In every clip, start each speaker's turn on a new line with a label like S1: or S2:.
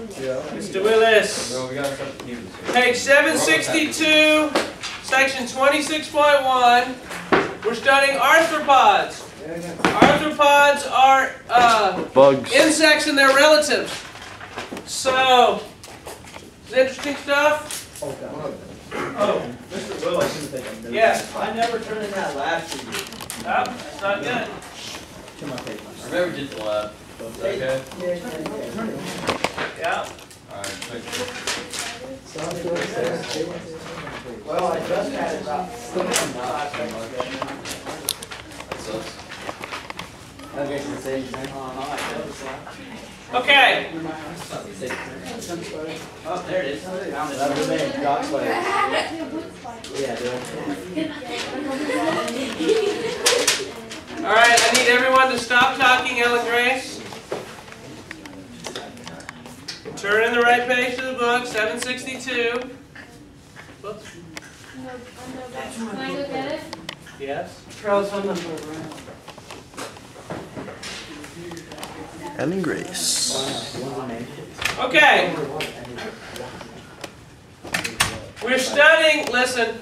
S1: Mr. Willis. Page 762, section 26.1. We're studying arthropods. Arthropods are
S2: bugs,
S1: insects and their relatives. So, is interesting stuff? Oh,
S3: Mr. Willis.
S1: yes.
S3: I never turned in that lab to you.
S1: Oh, that's not good.
S3: To my paper.
S4: I never did the lab. Is that okay?
S1: Yeah.
S4: Alright, thank you.
S3: Well, I just had about 5 seconds.
S4: That sucks.
S3: I'll get the same thing.
S1: Okay.
S3: Oh, there it is. That's the name. Rock Slayer. Yeah, do it.
S1: All right, I need everyone to stop talking, Ellen Grace. Turn in the right page to the book, 762. Whoops.
S5: Can I go get it?
S1: Yes.
S2: Ellen Grace.
S1: Okay. We're studying, listen,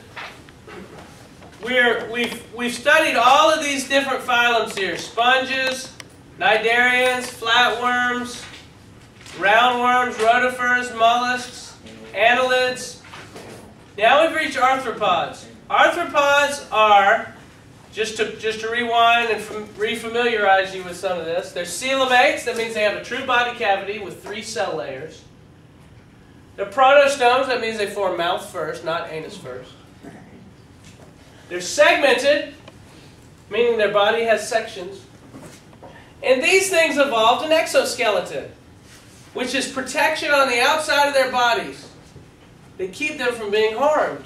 S1: we've studied all of these different phylums here. Sponges, cnidarians, flatworms, roundworms, rotifers, mollusks, annelids. Now we've reached arthropods. Arthropods are, just to rewind and refamiliarize you with some of this, they're coelomates. That means they have a true body cavity with 3 cell layers. They're protostomes. That means they form mouth first, not anus first. They're segmented, meaning their body has sections. And these things evolved an exoskeleton, which is protection on the outside of their bodies. They keep them from being harmed.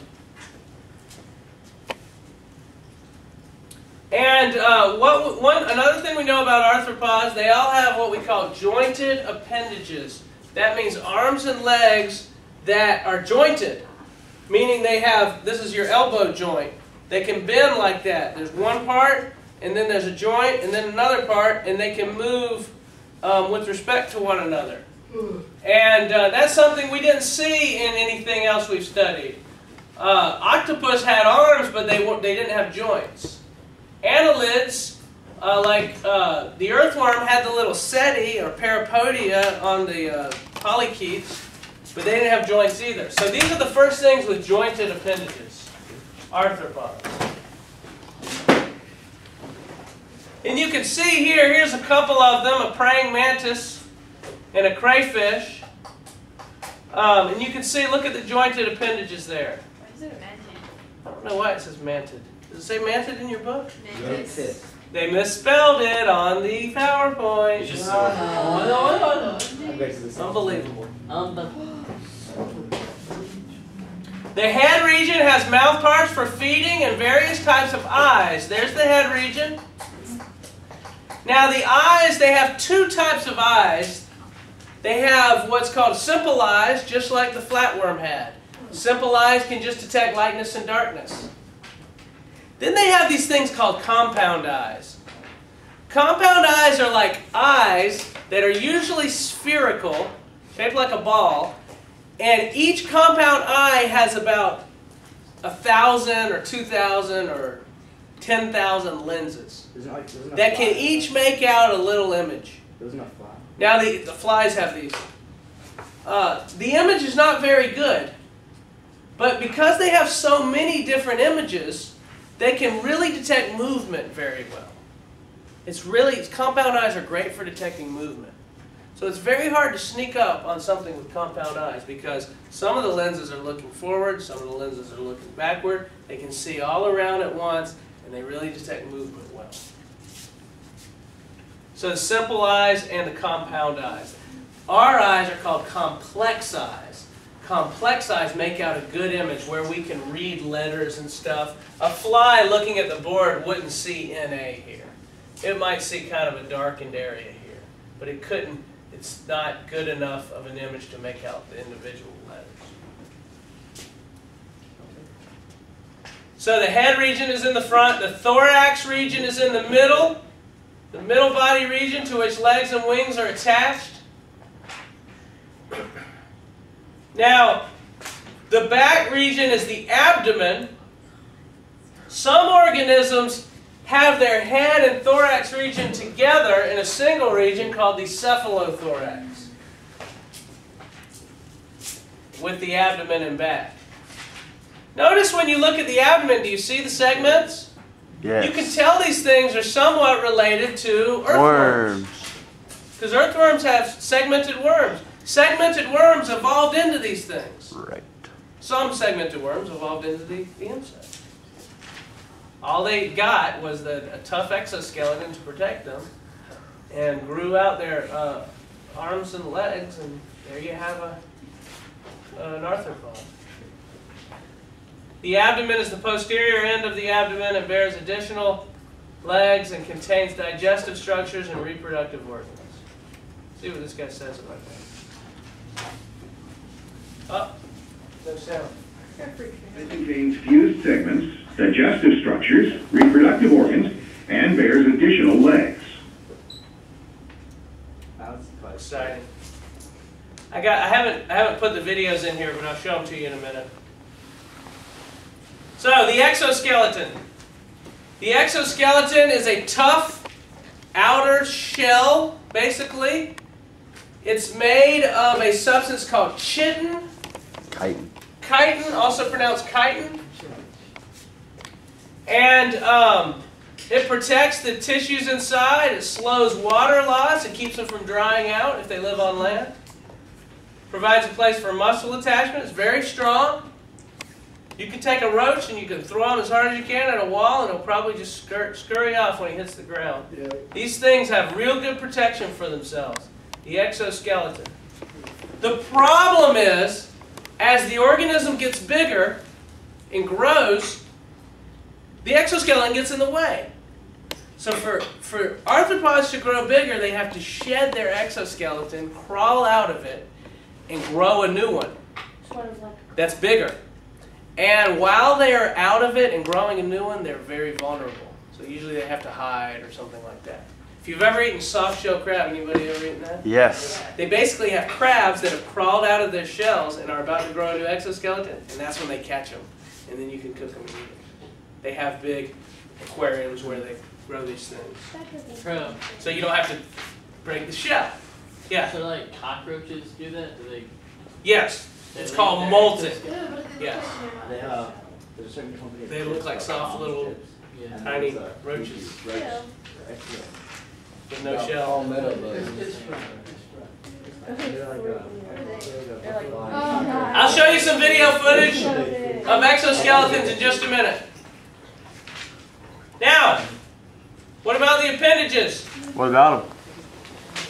S1: And another thing we know about arthropods, they all have what we call jointed appendages. That means arms and legs that are jointed, meaning they have, this is your elbow joint. They can bend like that. There's one part, and then there's a joint, and then another part, and they can move with respect to one another. And that's something we didn't see in anything else we've studied. Octopus had arms, but they didn't have joints. Annelids, like the earthworm, had the little setae or parapodia on the polychaetes, but they didn't have joints either. So these are the first things with jointed appendages, arthropods. And you can see here, here's a couple of them, a praying mantis and a crayfish. And you can see, look at the jointed appendages there.
S5: Why is it a mantis?
S1: I don't know why it says mantid. Does it say mantid in your book?
S5: Mantis.
S1: They misspelled it on the PowerPoint.
S4: It's just
S1: Unbelievable. The head region has mouth parts for feeding and various types of eyes. There's the head region. Now the eyes, they have 2 types of eyes. They have what's called simple eyes, just like the flatworm had. Simple eyes can just detect lightness and darkness. Then they have these things called compound eyes. Compound eyes are like eyes that are usually spherical, shaped like a ball, and each compound eye has about 1,000 or 2,000 or 10,000 lenses that can each make out a little image. Now the flies have these. The image is not very good, but because they have so many different images, they can really detect movement very well. Compound eyes are great for detecting movement. So it's very hard to sneak up on something with compound eyes because some of the lenses are looking forward, some of the lenses are looking backward. They can see all around at once, and they really detect movement well. So the simple eyes and the compound eyes. Our eyes are called complex eyes. Complex eyes make out a good image where we can read letters and stuff. A fly looking at the board wouldn't see NA here. It might see kind of a darkened area here, but it's not good enough of an image to make out the individual letters. So the head region is in the front, the thorax region is in the middle body region to which legs and wings are attached. Now, the back region is the abdomen. Some organisms have their head and thorax region together in a single region called the cephalothorax, with the abdomen and back. Notice when you look at the abdomen, do you see the segments?
S2: Yes.
S1: You can tell these things are somewhat related to earthworms. Because earthworms have segmented worms. Segmented worms evolved into these things.
S2: Right.
S1: Some segmented worms evolved into the insect. All they got was a tough exoskeleton to protect them, and grew out their arms and legs, and there you have an arthropod. The abdomen is the posterior end of the abdomen. It bears additional legs and contains digestive structures and reproductive organs. See what this guy says about that. Oh, no sound.
S6: It contains fused segments, digestive structures, reproductive organs, and bears additional legs.
S3: That's quite
S1: Exciting. I haven't put the videos in here, but I'll show them to you in a minute. So the exoskeleton. The exoskeleton is a tough outer shell, basically. It's made of a substance called chitin.
S2: Chitin.
S1: Chitin, also pronounced chitin. And it protects the tissues inside. It slows water loss. It keeps them from drying out if they live on land. Provides a place for muscle attachment. It's very strong. You can take a roach and you can throw him as hard as you can at a wall and he'll probably just scurry off when he hits the ground.
S3: Yeah.
S1: These things have real good protection for themselves. The exoskeleton. The problem is, as the organism gets bigger and grows, the exoskeleton gets in the way. So for arthropods to grow bigger, they have to shed their exoskeleton, crawl out of it, and grow a new one that's bigger. And while they are out of it and growing a new one, they're very vulnerable. So usually they have to hide or something like that. If you've ever eaten soft-shell crab, anybody ever eaten that?
S2: Yes.
S1: They basically have crabs that have crawled out of their shells and are about to grow a new exoskeleton, and that's when they catch them. And then you can cook them and eat them. They have big aquariums where they grow these things. So you don't have to break the shell. Yeah.
S7: So like cockroaches do that? Do they?
S1: Yes. It's called molting. Yeah.
S3: They, there's a certain company.
S1: They look like soft little
S7: Yeah.
S1: tiny roaches with no shell.
S4: All metal
S1: I'll show you some video footage of exoskeletons in just a minute. Now, what about the appendages?
S2: What about them?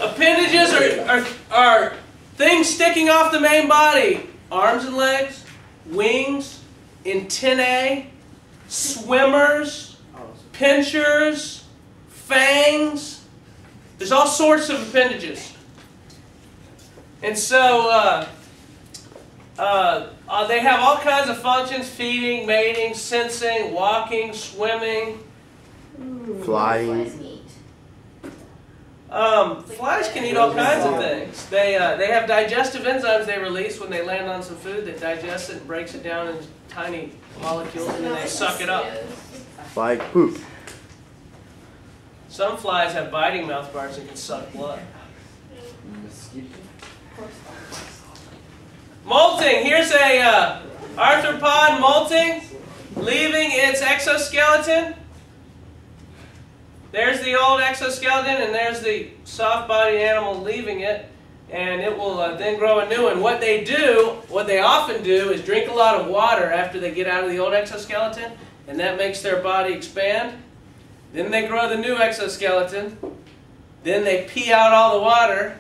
S1: Appendages are things sticking off the main body. Arms and legs, wings, antennae, swimmers, pinchers, fangs. There's all sorts of appendages. And so they have all kinds of functions: feeding, mating, sensing, walking, swimming.
S2: Flying.
S1: Flies can eat all kinds of things. They have digestive enzymes they release when they land on some food that digests it and breaks it down into tiny molecules, and then they suck it up.
S2: Like poop.
S1: Some flies have biting mouth parts and can suck blood. Molting. Here's a arthropod molting, leaving its exoskeleton. There's the old exoskeleton, and there's the soft-bodied animal leaving it, and it will then grow a new one. What they often do, is drink a lot of water after they get out of the old exoskeleton, and that makes their body expand. Then they grow the new exoskeleton. Then they pee out all the water,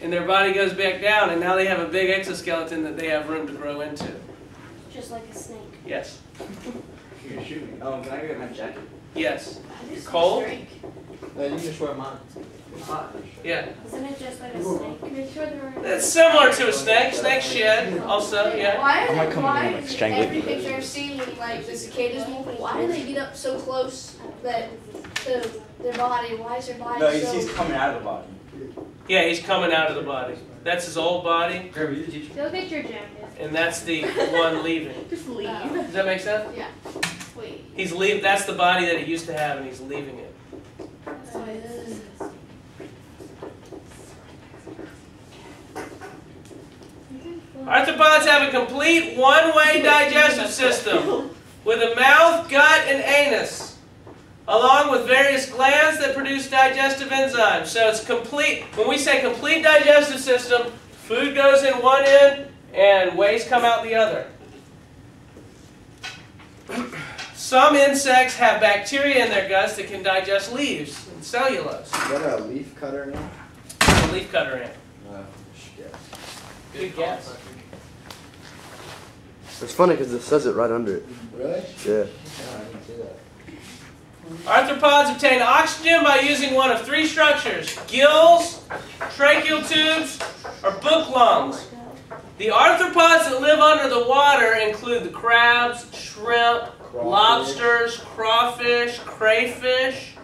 S1: and their body goes back down, and now they have a big exoskeleton that they have room to grow into.
S5: Just like a snake.
S1: Yes.
S3: You're shooting. Oh, can I get my jacket?
S1: Yes. Cold?
S7: You can just wear mine.
S1: Yeah.
S5: Isn't it just like a snake? Make sure
S1: It's similar to a snake. Snake shed, also, yeah.
S8: Why every picture I've seen with like the cicadas moving, why do they get up so close that to their body? Why is their body
S3: No,
S8: so...
S3: he's coming out of the body.
S1: Yeah, he's coming out of the body. That's his old body,
S3: Grandma, you the teacher?
S5: Go get your jacket.
S1: and that's the one leaving.
S8: Just leave.
S1: Does that make sense?
S8: Yeah. Wait.
S1: He's leave. That's the body that he used to have, and he's leaving it. Arthropods have a complete one-way digestive system with a mouth, gut, and anus, along with various glands that produce digestive enzymes. So it's complete. When we say complete digestive system, food goes in one end and waste come out the other. Some insects have bacteria in their guts that can digest leaves and cellulose.
S2: Is that a leaf cutter now?
S1: A leaf cutter ant.
S2: Yeah.
S1: Good guess.
S2: It's funny because it says it right under it.
S3: Really?
S2: Yeah.
S3: I didn't see that.
S1: Arthropods obtain oxygen by using one of three structures: gills, tracheal tubes, or book lungs. The arthropods that live under the water include the crabs, shrimp, lobsters, crawfish, crayfish,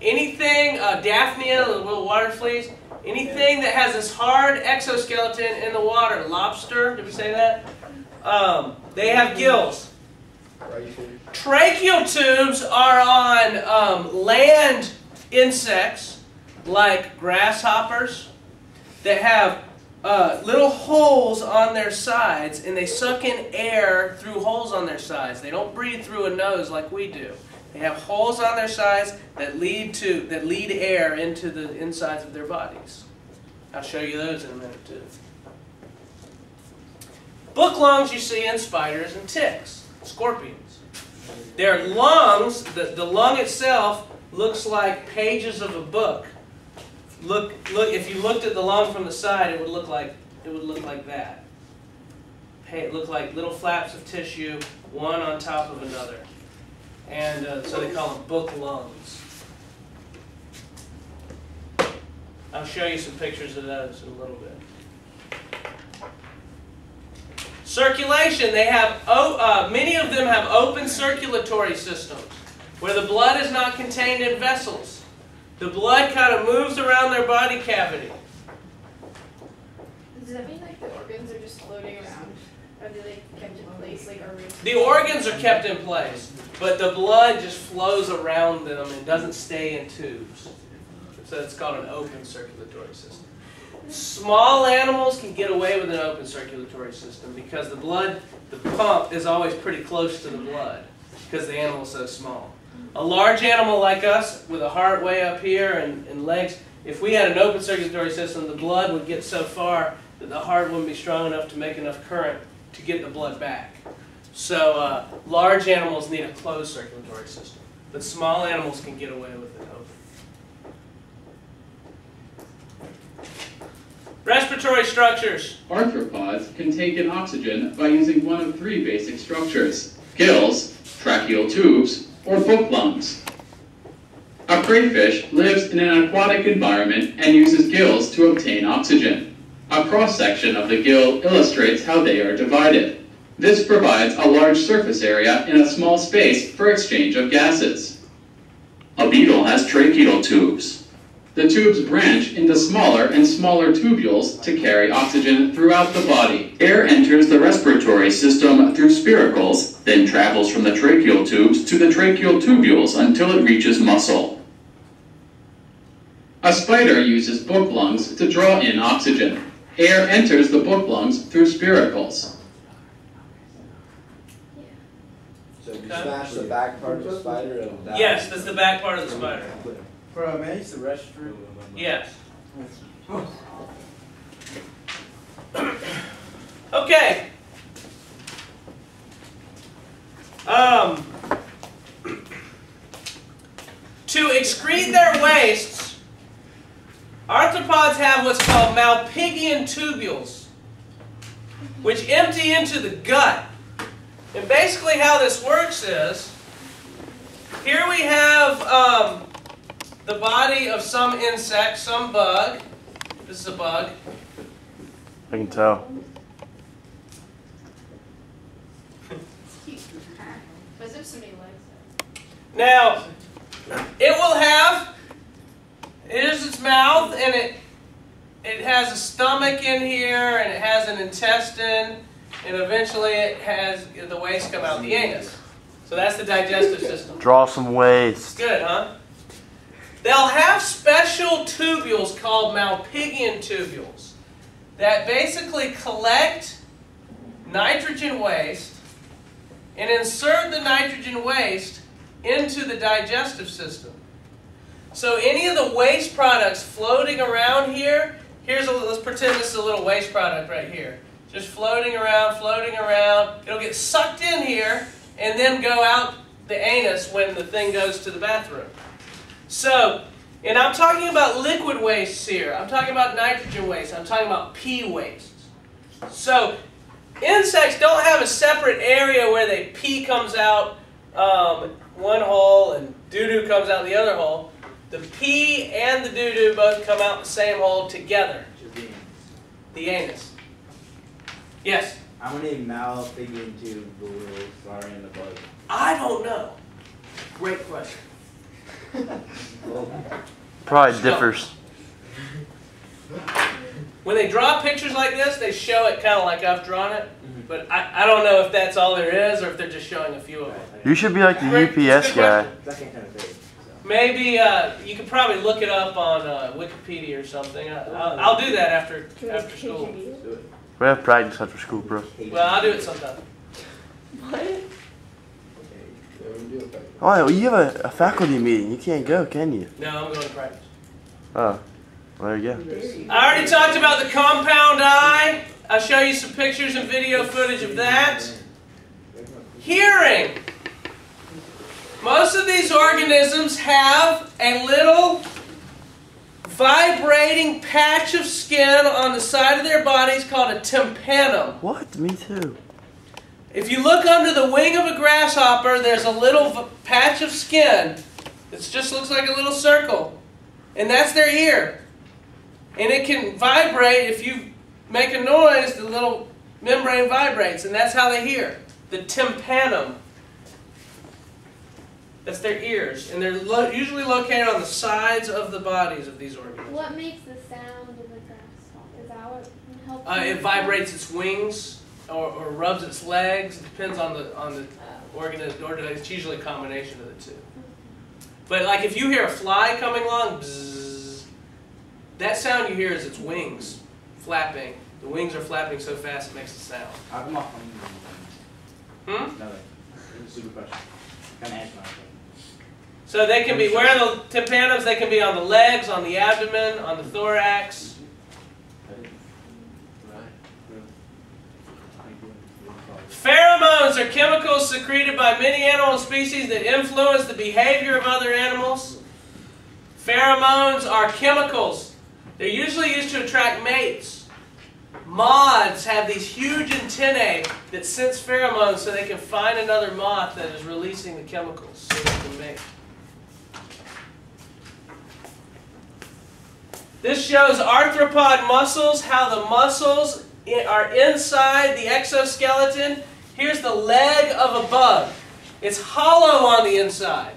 S1: anything, Daphnia, the little water fleas, anything that has this hard exoskeleton in the water. Lobster, did we say that? They have gills. Tracheal tubes are on land insects like grasshoppers that have little holes on their sides, and they suck in air through holes on their sides. They don't breathe through a nose like we do. They have holes on their sides that lead air into the insides of their bodies. I'll show you those in a minute too. Book lungs you see in spiders and ticks, scorpions. Their lungs, the lung itself looks like pages of a book. Look! If you looked at the lung from the side, it would look like that. It looked like little flaps of tissue, one on top of another, and so they call them book lungs. I'll show you some pictures of those in a little bit. Circulation. They have many of them have open circulatory systems where the blood is not contained in vessels. The blood kind of moves around their body cavity.
S8: Does that mean like the organs are just floating around? Or do they kept in place? Like, are we...
S1: The organs are kept in place, but the blood just flows around them and doesn't stay in tubes. So it's called an open circulatory system. Small animals can get away with an open circulatory system because the blood, the pump, is always pretty close to the blood because the animal is so small. A large animal like us, with a heart way up here and legs, if we had an open circulatory system, the blood would get so far that the heart wouldn't be strong enough to make enough current to get the blood back. So large animals need a closed circulatory system, but small animals can get away with it open. Respiratory structures.
S9: Arthropods can take in oxygen by using one of three basic structures: gills, tracheal tubes, or book lungs. A crayfish lives in an aquatic environment and uses gills to obtain oxygen. A cross-section of the gill illustrates how they are divided. This provides a large surface area in a small space for exchange of gases. A beetle has tracheal tubes. The tubes branch into smaller and smaller tubules to carry oxygen throughout the body. Air enters the respiratory system through spiracles, then travels from the tracheal tubes to the tracheal tubules until it reaches muscle. A spider uses book lungs to draw in oxygen. Air enters the book lungs through spiracles.
S3: So if you smash the back part of the spider, it'll die?
S1: Yes, that's the back part of the spider.
S3: Bro, man, I used to rush through.
S1: Yes. Okay. To excrete their wastes, arthropods have what's called Malpighian tubules, which empty into the gut. And basically how this works is, here we have the body of some insect, some bug. This is a bug.
S2: I can tell.
S8: As if somebody likes it.
S1: Now, it will have, here's its mouth, and it has a stomach in here, and it has an intestine, and eventually it has the waste come out the anus. So that's the digestive system.
S2: Draw some waste.
S1: Good, huh? They'll have special tubules called Malpighian tubules that basically collect nitrogen waste and insert the nitrogen waste into the digestive system. So any of the waste products floating around here, let's pretend this is a little waste product right here. Just floating around, it'll get sucked in here and then go out the anus when the thing goes to the bathroom. So, and I'm talking about liquid wastes here. I'm talking about nitrogen waste. I'm talking about pee wastes. So, insects don't have a separate area where they pee comes out one hole and doo-doo comes out the other hole. The pee and the doo-doo both come out the same hole together. The anus. Yes?
S3: How many Malpighian tubules are in the bug?
S1: I don't know. Great question.
S2: Probably differs.
S1: When they draw pictures like this, they show it kind of like I've drawn it. But I don't know if that's all there is or if they're just showing a few of them.
S2: You should be like the UPS guy.
S1: Maybe you could probably look it up on Wikipedia or something. I'll do that after school.
S2: We have practice after school, bro.
S1: Well, I'll do it sometime.
S5: What?
S2: Oh, you have a faculty meeting. You can't go, can you?
S1: No, I'm going to practice.
S2: Oh, well, there you go.
S1: I already talked about the compound eye. I'll show you some pictures and video footage of that. Hearing. Most of these organisms have a little vibrating patch of skin on the side of their bodies called a tympanum.
S2: What? Me too.
S1: If you look under the wing of a grasshopper, there's a little patch of skin. It just looks like a little circle. And that's their ear. And it can vibrate. If you make a noise, the little membrane vibrates, and that's how they hear. The tympanum. That's their ears. And they're usually located on the sides of the bodies of these organisms.
S5: What makes the sound of the grasshopper? Is that what helps?
S1: It vibrates its wings or rubs its legs. It depends on the organism. Or it's usually a combination of the two. But like if you hear a fly coming along, bzzz, that sound you hear is its wings flapping. The wings are flapping so fast it makes a sound.
S3: I'm off on
S1: Hmm?
S3: another super question. Kind of answer my question.
S1: So they can be, where are the tympanums? They can be on the legs, on the abdomen, on the thorax. Pheromones are chemicals secreted by many animal species that influence the behavior of other animals. Pheromones are chemicals. They're usually used to attract mates. Moths have these huge antennae that sense pheromones so they can find another moth that is releasing the chemicals so they can mate. This shows arthropod muscles, how the muscles are inside the exoskeleton. Here's the leg of a bug. It's hollow on the inside.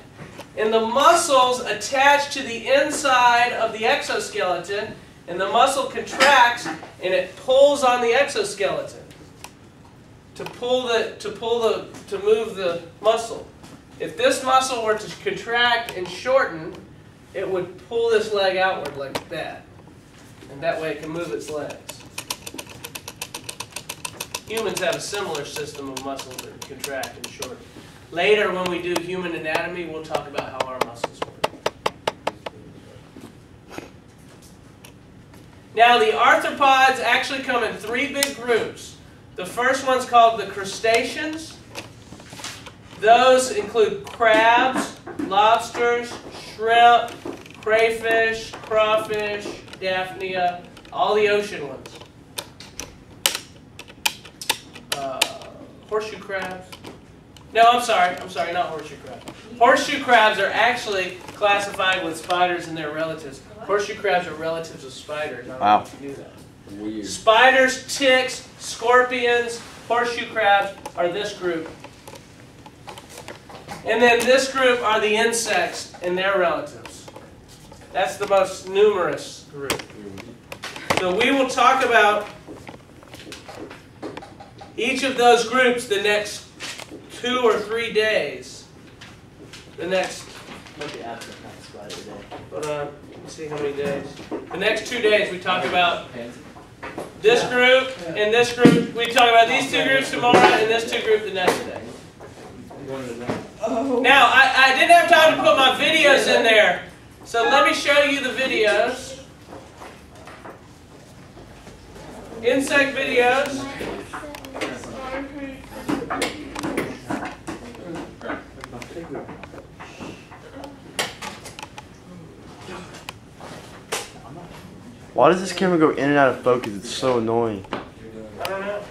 S1: And the muscles attach to the inside of the exoskeleton, and the muscle contracts and it pulls on the exoskeleton to move the muscle. If this muscle were to contract and shorten, it would pull this leg outward like that. And that way it can move its legs. Humans have a similar system of muscles that contract and shorten. Later, when we do human anatomy, we'll talk about how our muscles work. Now, the arthropods actually come in three big groups. The first one's called the crustaceans. Those include crabs, lobsters, shrimp, crayfish, crawfish, daphnia, all the ocean ones. Horseshoe crabs. No, I'm sorry, not horseshoe crabs. Horseshoe crabs are actually classified with spiders and their relatives. Horseshoe crabs are relatives of spiders. I don't know if you knew that.
S4: Weird.
S1: Spiders, ticks, scorpions, horseshoe crabs are this group. And then this group are the insects and their relatives. That's the most numerous group. So we will talk about each of those groups the next 2 or 3 days. The next, hold on, let's see how many days. The next 2 days we talk about this group and this group. We talk about these 2 groups tomorrow and this 2 group the next day. Now, I didn't have time to put my videos in there, so let me show you the videos. Insect videos.
S2: Why does this camera go in and out of focus? It's so annoying.
S1: I don't know.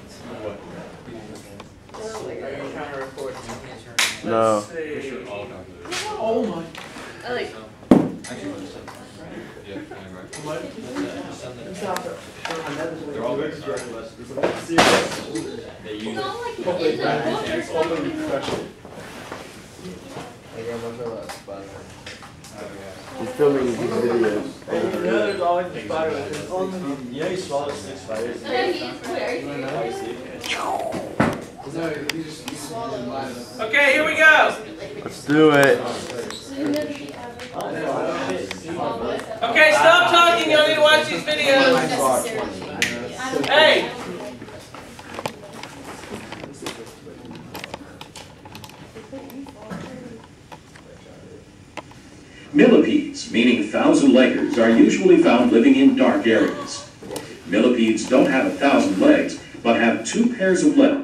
S2: No.
S1: Let's see.
S7: Oh my.
S8: I like.
S4: They're all very smart. They use
S2: He's filming these videos.
S3: There's always a spider. There's only, you know, you swallow 6 spiders.
S1: Okay, here we go.
S2: Let's do it.
S1: Okay, stop talking. You don't need to watch these videos. Hey.
S6: Millipedes, meaning thousand-leggers, are usually found living in dark areas. Millipedes don't have 1,000 legs, but have 2 pairs of legs.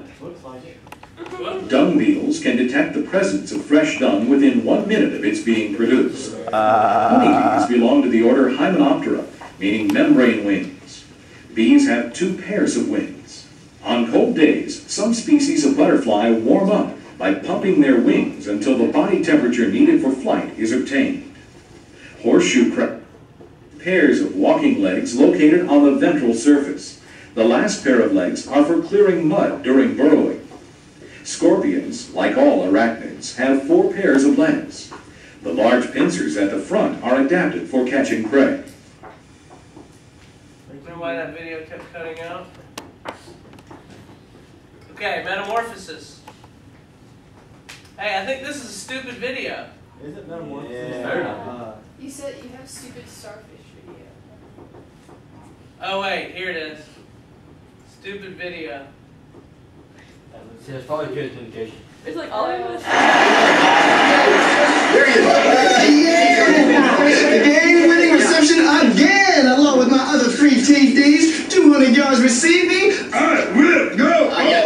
S6: Dung beetles can detect the presence of fresh dung within 1 minute of its being produced. Honeybees belong to the order Hymenoptera, meaning membrane wings. Bees have 2 pairs of wings. On cold days, some species of butterfly warm up by pumping their wings until the body temperature needed for flight is obtained. Horseshoe crabs, pairs of walking legs located on the ventral surface. The last pair of legs are for clearing mud during burrowing. Scorpions, like all arachnids, have 4 pairs of legs. The large pincers at the front are adapted for catching prey.
S1: Remember why that video kept cutting out? Okay, metamorphosis. Hey, I think this is a stupid video.
S3: Is it metamorphosis?
S2: Yeah.
S8: You said you have stupid starfish video.
S1: Oh wait, here it is. Stupid video.
S3: See, it's probably good communication.
S8: It's like all of us.
S10: Game-winning reception again, along with my other 3 TDs. 200 yards receiving.
S6: All right, Will, go!
S10: Yeah,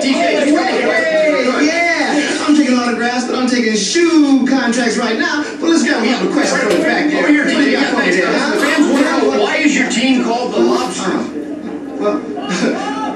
S10: I'm taking autographs, but I'm taking shoe contracts right now. But let's go. We have a question from the back there.
S11: Over here, TJ. Fans want to know, why is your team called the Lobster?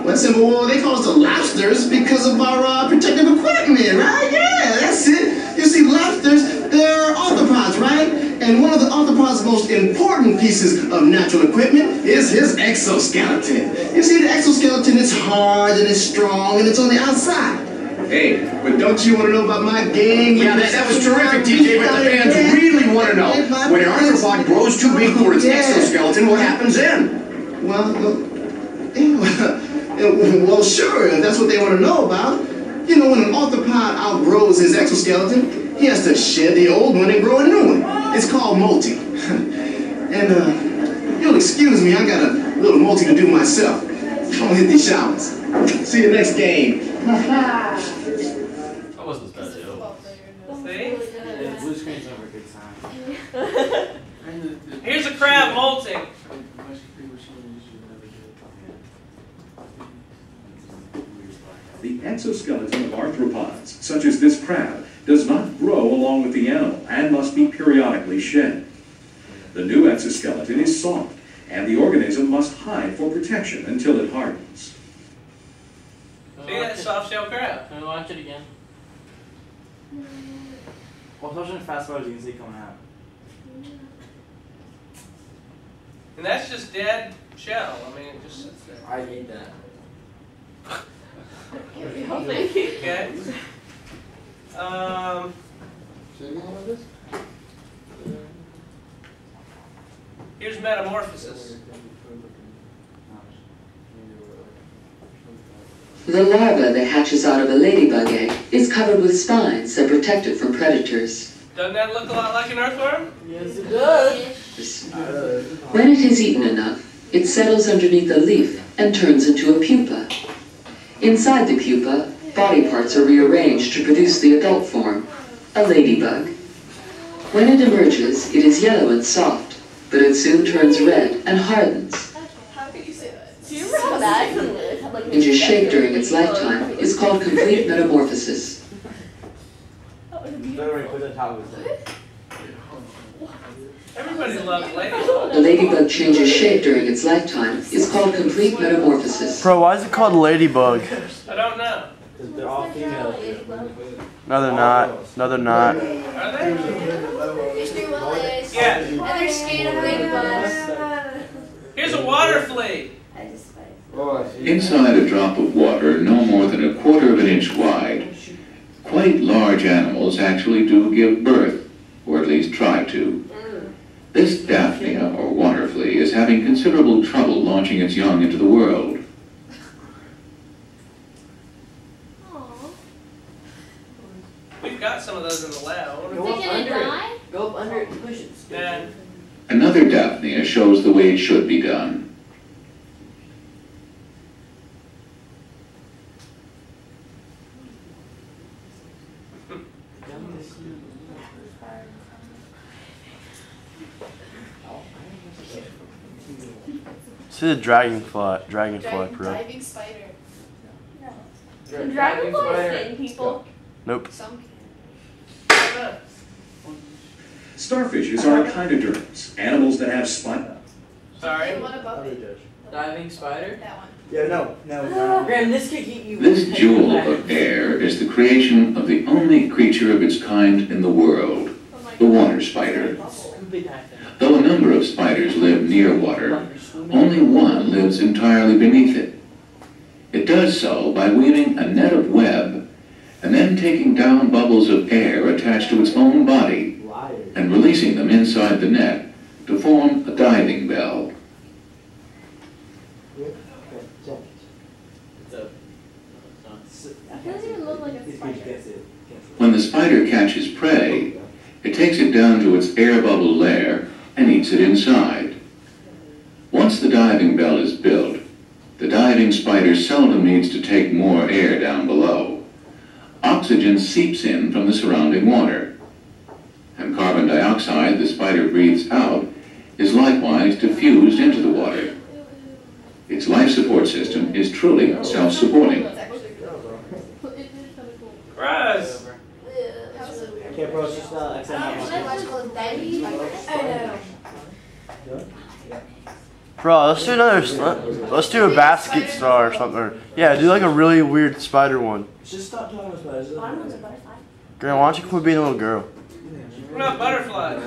S10: Well, simple. Well, they call us the lobsters because of our protective equipment, right? Yeah, that's it. You see, lobsters, they're arthropods, right? And one of the arthropod's most important pieces of natural equipment is his exoskeleton. You see, the exoskeleton is hard and it's strong and it's on the outside. Hey, but don't you want to know about my game?
S11: Yeah, that was terrific, TJ, but the fans really want to know. When an arthropod grows too big for its exoskeleton, what happens then?
S10: Well, sure, if that's what they want to know about. You know, when an arthropod outgrows his exoskeleton, he has to shed the old one and grow a new one. It's called molting. And, you'll excuse me, I got a little molting to do myself. I'm gonna hit these showers. See you next game.
S4: That wasn't as bad as
S1: See?
S3: Blue screen's never a good sign.
S1: Here's a crab molting.
S6: The exoskeleton of arthropods, such as this crab, does not grow along with the animal and must be periodically shed. The new exoskeleton is soft, and the organism must hide for protection until it hardens.
S1: See that soft shell crab?
S7: Can we watch it again?
S3: Well, especially in fast forward, you can see it coming out.
S1: And that's just dead shell. I mean, it just sits there.
S3: I need that.
S1: Okay. Here's metamorphosis.
S12: The larva that hatches out of a ladybug egg is covered with spines that protect it from predators.
S1: Doesn't that look a lot like an earthworm?
S7: Yes, it does.
S12: When it has eaten enough, it settles underneath a leaf and turns into a pupa. Inside the pupa, body parts are rearranged to produce the adult form, a ladybug. When it emerges, it is yellow and soft, but it soon turns red and hardens.
S8: How could you say that?
S5: Do you remember how bad it was?
S12: And its shape during its lifetime is called complete metamorphosis.
S1: Everybody loves ladybugs.
S12: A ladybug changes shape during its lifetime is called complete metamorphosis.
S2: Bro, why is it called ladybug?
S1: I don't know.
S3: Because they're all female.
S2: No, they're not. No, they're not.
S1: Are they?
S8: History was.
S1: Yeah.
S8: And they're scared of ladybugs.
S1: Here's a water flea.
S6: Inside a drop of water no more than a quarter of an inch wide, quite large animals actually do give birth, or at least try to. This Daphnia, or water flea, is having considerable trouble launching its young into the world.
S1: We've got some of those in the lab.
S5: Is it gonna die?
S7: Go up under it and push it.
S1: Yeah.
S6: Another Daphnia shows the way it should be done.
S2: This is a dragonfly, bro.
S8: Diving spider.
S5: Can dragonflies sting people?
S2: Nope.
S8: Some can.
S6: Starfishes are a kind of derms, animals that have spines.
S1: Sorry.
S8: What about it?
S7: Diving spider?
S8: That one.
S3: Yeah, no.
S7: Graham, this could eat you.
S6: This jewel of air is the creation of the only creature of its kind in the world, the water spider. Though a number of spiders live near water, only one lives entirely beneath it. It does so by weaving a net of web and then taking down bubbles of air attached to its own body and releasing them inside the net to form a diving bell.
S5: It doesn't even look like a spider.
S6: When the spider catches prey, it takes it down to its air bubble lair and eats it inside. Once the diving bell is built, the diving spider seldom needs to take more air down below. Oxygen seeps in from the surrounding water, and carbon dioxide the spider breathes out is likewise diffused into the water. Its life support system is truly self-supporting.
S1: Gross.
S3: Okay, bro, it's just not
S2: Bro, let's do another. Let's do a basket star or something. Yeah, do like a really weird spider one.
S3: Just stop talking about spiders.
S2: Graham, why don't you quit being a little girl?
S1: We're not butterflies.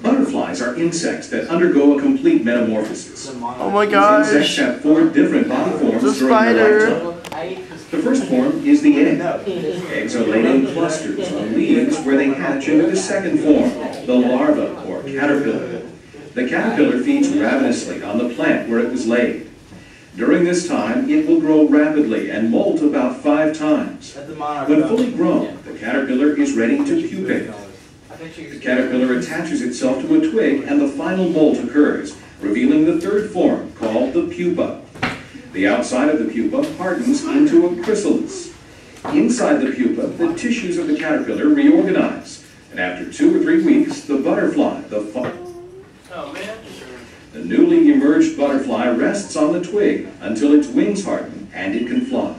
S6: Butterflies are insects that undergo a complete metamorphosis.
S2: Oh my
S6: These
S2: gosh.
S6: insects have 4 different body forms
S2: It's a
S6: during their
S2: spider.
S6: lifetime. The first form is the egg. Eggs are laid in clusters on leaves where they hatch into the second form, the larva or caterpillar. The caterpillar feeds ravenously on the plant where it was laid. During this time, it will grow rapidly and molt about 5 times. When fully grown, the caterpillar is ready to pupate. The caterpillar attaches itself to a twig and the final molt occurs, revealing the third form, called the pupa. The outside of the pupa hardens into a chrysalis. Inside the pupa, the tissues of the caterpillar reorganize, and after 2 or 3 weeks, the butterfly, the newly emerged butterfly rests on the twig until its wings harden and it can fly.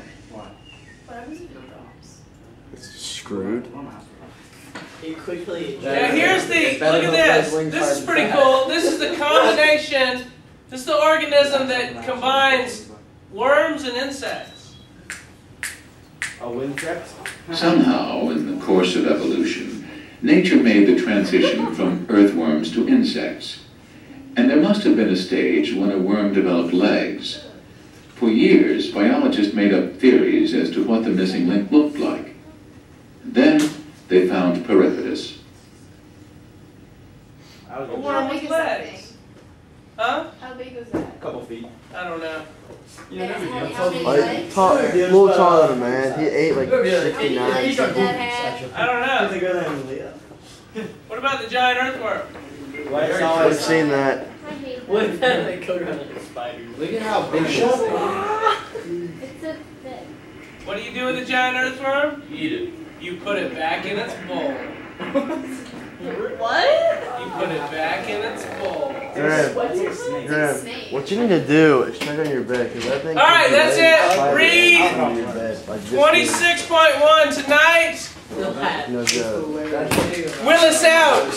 S2: It's screwed.
S1: Yeah, here's the, look at this. This is pretty cool. This is the combination, this is the organism that combines worms and insects.
S6: Somehow, in the course of evolution, nature made the transition from earthworms to insects. And there must have been a stage when a worm developed legs. For years, biologists made up theories as to what the missing link looked like. Then, they found Peripatus.
S1: A worm with legs. Huh?
S8: How big was that?
S3: Couple feet.
S1: I don't know.
S8: And how many
S2: Like,
S8: legs?
S2: a little taller than a man. He ate like
S8: How many
S2: 69.
S8: legs did that have?
S1: I don't know.
S3: Bigger than Leah.
S1: What about the giant earthworm?
S2: I've seen that.
S5: I hate
S7: What
S5: that.
S7: if that like go around like a spider?
S3: Look at how big this thing is.
S5: It's so thick.
S1: What do you do with a giant earthworm?
S4: Eat it.
S1: You put it back in its bowl.
S8: What?
S1: You put it back in its bowl.
S2: Graham, what you need to do is check on your bed, because that thing.
S1: All right, that's it. Read
S2: on your bed, like this
S1: 26.1 tonight.
S2: big. No joke.
S1: Willis out.